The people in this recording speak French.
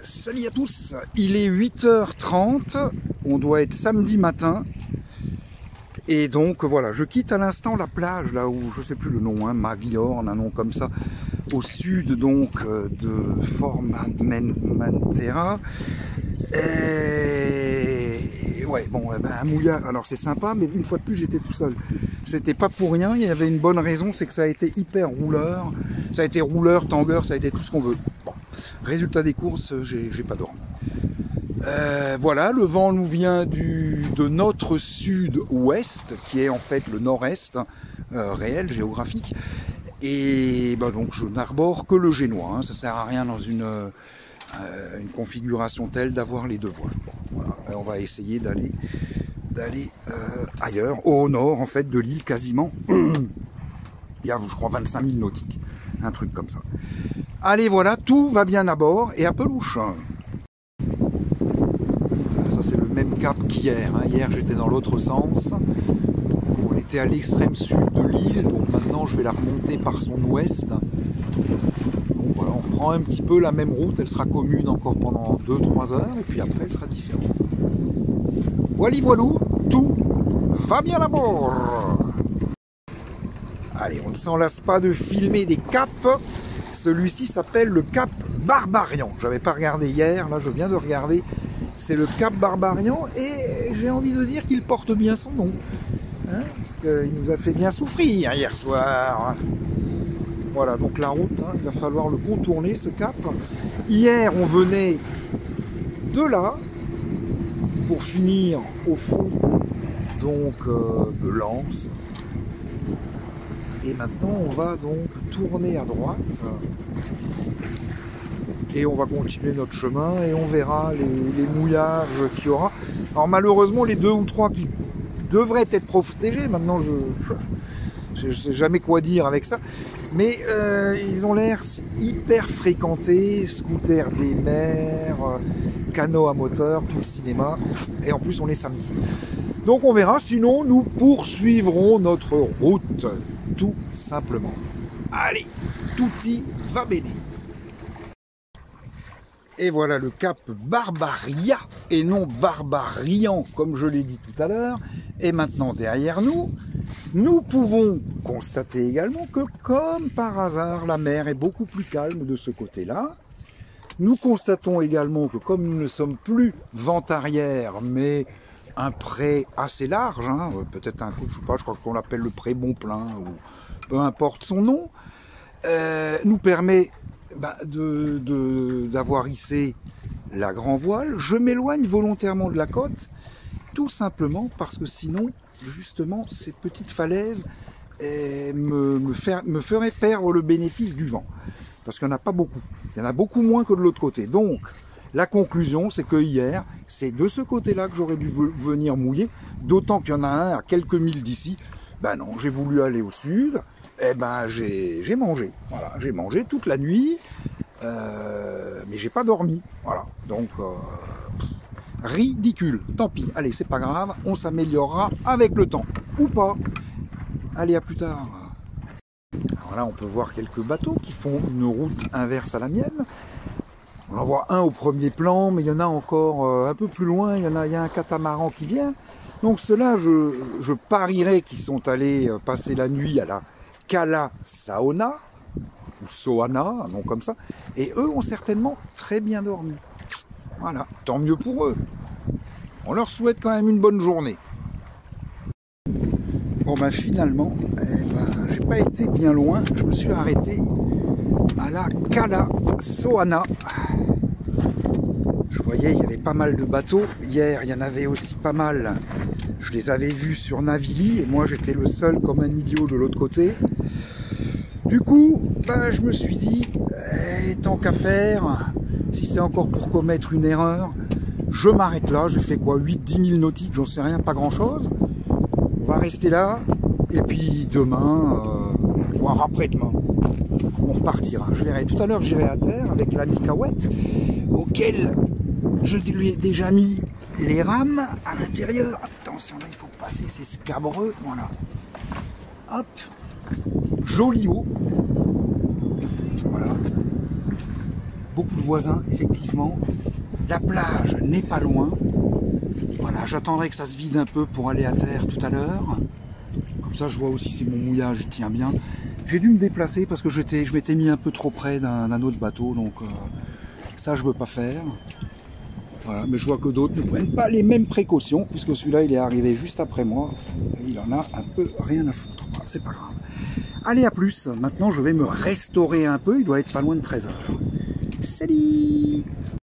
Salut à tous, il est 8h30, on doit être samedi matin. Et donc voilà, je quitte à l'instant la plage, là où je sais plus le nom, hein, Magliorne, un nom comme ça, au sud donc de Formentera. Et ouais, bon, un mouillard, alors c'est sympa, mais une fois de plus j'étais tout seul. C'était pas pour rien, il y avait une bonne raison, c'est que ça a été hyper rouleur. Ça a été rouleur, tangueur, ça a été tout ce qu'on veut. Bon, résultat des courses, j'ai pas dormi. Voilà, le vent nous vient de notre sud-ouest, qui est en fait le nord-est réel, géographique. Et bah donc je n'arbore que le génois, hein. Ça sert à rien dans une configuration telle d'avoir les deux voiles. Bon, voilà, on va essayer d'aller ailleurs, au nord en fait de l'île quasiment. Il y a je crois 25 000 nautiques, un truc comme ça. Allez voilà, tout va bien à bord et à pelouche. Ça c'est le même cap qu'hier, hein. Hier j'étais dans l'autre sens. On était à l'extrême sud de l'île, donc maintenant je vais la remonter par son ouest. Donc voilà, on reprend un petit peu la même route, elle sera commune encore pendant 2-3 heures et puis après elle sera différente. Voilà, voilou, tout va bien à bord. Allez, on ne s'en lasse pas de filmer des caps. Celui-ci s'appelle le cap Barbarian. J'avais pas regardé hier, là je viens de regarder. C'est le cap Barbarian et j'ai envie de dire qu'il porte bien son nom. Hein, parce qu'il nous a fait bien souffrir hier soir. Voilà, donc la route, hein, il va falloir le contourner ce cap. Hier on venait de là pour finir au fond donc de Lens. Et maintenant on va donc tourner à droite. Et on va continuer notre chemin et on verra les mouillages qu'il y aura. Alors malheureusement les 2 ou 3 qui devraient être protégés, maintenant je sais jamais quoi dire avec ça, mais ils ont l'air hyper fréquentés, scooters des mers, canot à moteur, tout le cinéma, et en plus on est samedi. Donc on verra, sinon nous poursuivrons notre route, tout simplement. Allez, tutti va bene. Et voilà le cap Barbaria, et non Barbarian, comme je l'ai dit tout à l'heure. Et maintenant, derrière nous, nous pouvons constater également que, comme par hasard, la mer est beaucoup plus calme de ce côté-là. Nous constatons également que, comme nous ne sommes plus vent arrière, mais un pré assez large, hein, peut-être un coup, je sais pas, je crois qu'on l'appelle le pré Bonplein, ou peu importe son nom, nous permet d'avoir hissé la grand voile. Je m'éloigne volontairement de la côte, tout simplement parce que sinon, justement, ces petites falaises me feraient perdre le bénéfice du vent. Parce qu'il n'y en a pas beaucoup. Il y en a beaucoup moins que de l'autre côté. Donc, la conclusion, c'est que hier, c'est de ce côté-là que j'aurais dû venir mouiller, d'autant qu'il y en a un à quelques milles d'ici. Ben non, j'ai voulu aller au sud. Eh ben j'ai mangé, voilà, j'ai mangé toute la nuit, mais j'ai pas dormi, voilà, donc ridicule, tant pis, allez c'est pas grave, on s'améliorera avec le temps, ou pas, allez à plus tard. Alors là on peut voir quelques bateaux qui font une route inverse à la mienne, on en voit un au premier plan, mais il y en a encore un peu plus loin, il y a un catamaran qui vient, donc ceux-là je parierais qu'ils sont allés passer la nuit à la Cala Saona, ou Soana, un nom comme ça, et eux ont certainement très bien dormi. Voilà, tant mieux pour eux. On leur souhaite quand même une bonne journée. Bon ben finalement, j'ai pas été bien loin, je me suis arrêté à la Cala Soana. Je voyais, il y avait pas mal de bateaux. Hier, il y en avait aussi pas mal. Je les avais vus sur Navili, et moi j'étais le seul comme un idiot de l'autre côté. Du coup, je me suis dit, tant qu'à faire, si c'est encore pour commettre une erreur, je m'arrête là, j'ai fait quoi, 8-10 000 nautiques, j'en sais rien, pas grand chose. On va rester là, et puis demain, voire après-demain, on repartira. Je verrai, tout à l'heure j'irai à terre avec l'ami Cahouette, auquel je lui ai déjà mis les rames à l'intérieur. Attention, là il faut passer, c'est scabreux, voilà. Hop. Joli haut. Voilà. beaucoup de voisins, effectivement. La plage n'est pas loin. Voilà, j'attendrai que ça se vide un peu pour aller à terre tout à l'heure. Comme ça, je vois aussi si mon mouillage tient bien. J'ai dû me déplacer parce que je m'étais mis un peu trop près d'un autre bateau, donc ça, je veux pas faire. Voilà, mais je vois que d'autres ne prennent pas les mêmes précautions, puisque celui-là, il est arrivé juste après moi. Et il en a un peu rien à foutre. Voilà, c'est pas grave. Allez, à plus. Maintenant, je vais me restaurer un peu. Il doit être pas loin de 13 h. Salut!